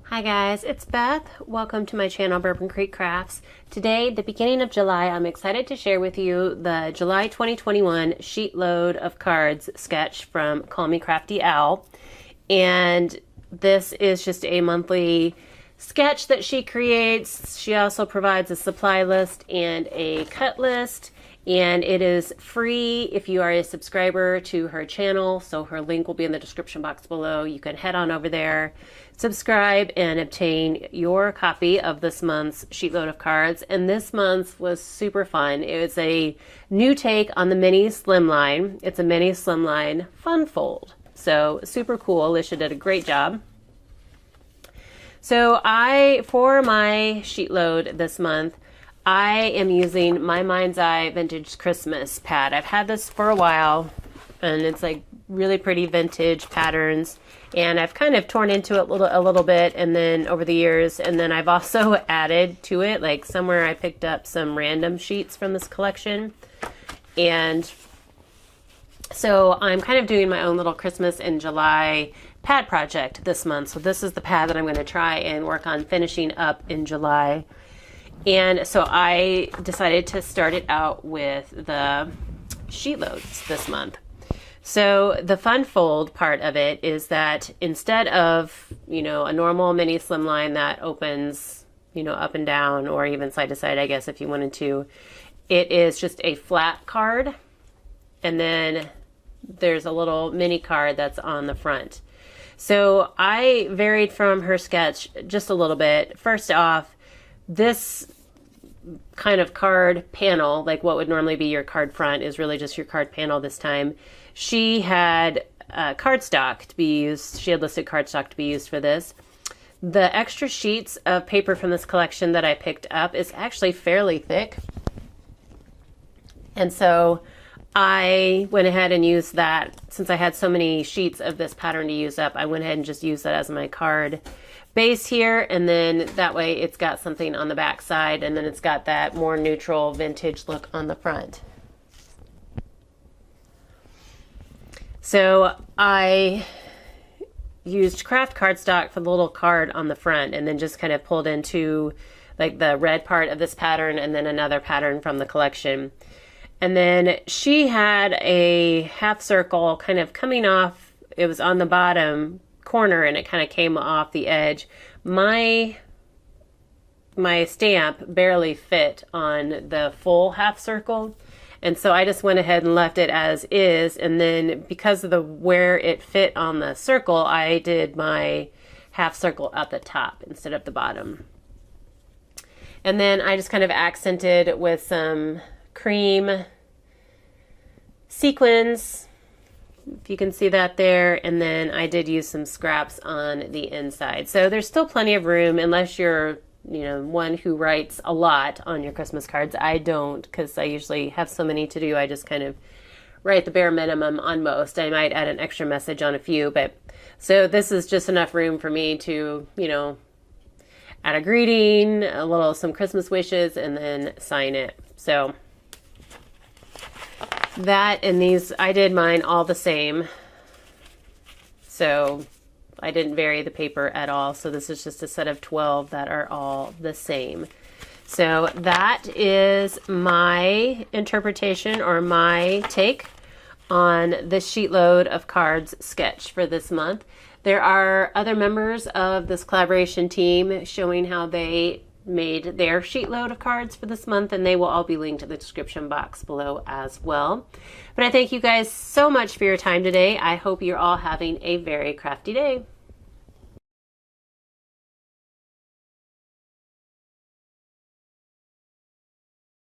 Hi guys, it's Beth. Welcome to my channel, Bourbon Creek Crafts. Today, the beginning of July, I'm excited to share with you the July 2021 Sheetload of Cards sketch from Call Me Crafty Owl. And this is just a monthly sketch that she creates. She also provides a supply list and a cut list. And it is free if you are a subscriber to her channel. So her link will be in the description box below. You can head on over there, subscribe, and obtain your copy of this month's Sheetload of Cards. And this month was super fun. It was a new take on the mini slimline. It's a mini slimline fun fold. So super cool. Alicia did a great job. So for my Sheetload this month, I am using my Mind's Eye Vintage Christmas pad. I've had this for a while, and it's like really pretty vintage patterns. And I've kind of torn into it a little bit, and then over the years, and then I've also added to it. Like somewhere I picked up some random sheets from this collection, and so I'm kind of doing my own little Christmas in July pad project this month. So this is the pad that I'm going to try and work on finishing up in July. And so I decided to start it out with the Sheetloads this month. So the fun fold part of it is that instead of, a normal mini slimline that opens, up and down or even side to side, I guess, if you wanted to, it is just a flat card. And then there's a little mini card that's on the front. So I varied from her sketch just a little bit. First off, this kind of card panel, like what would normally be your card front, is really just your card panel this time. She had cardstock to be used. She had listed cardstock to be used for this. The extra sheets of paper from this collection that I picked up is actually fairly thick. And so I went ahead and used that. Since I had so many sheets of this pattern to use up, I went ahead and just used that as my card base here, and then that way it's got something on the back side, and then it's got that more neutral vintage look on the front. So I used craft cardstock for the little card on the front, and then just kind of pulled into like the red part of this pattern and then another pattern from the collection. And then she had a half circle kind of coming off. It was on the bottom corner and it kind of came off the edge. My stamp barely fit on the full half circle, and so I just went ahead and left it as is. And then because of where it fit on the circle, I did my half circle at the top instead of the bottom. And then I just kind of accented with some cream sequins, if you can see that there, and then I did use some scraps on the inside. So there's still plenty of room unless you're, one who writes a lot on your Christmas cards. I don't, because I usually have so many to do. I just kind of write the bare minimum on most. I might add an extra message on a few, but so this is just enough room for me to, add a greeting, some Christmas wishes, and then sign it. So that and these, I did mine all the same. So I didn't vary the paper at all. So this is just a set of 12 that are all the same. So that is my interpretation or my take on the Sheetload of Cards sketch for this month. There are other members of this collaboration team showing how they made their Sheetload of cards for this month, and they will all be linked in the description box below as well. But I thank you guys so much for your time today. I hope you're all having a very crafty day.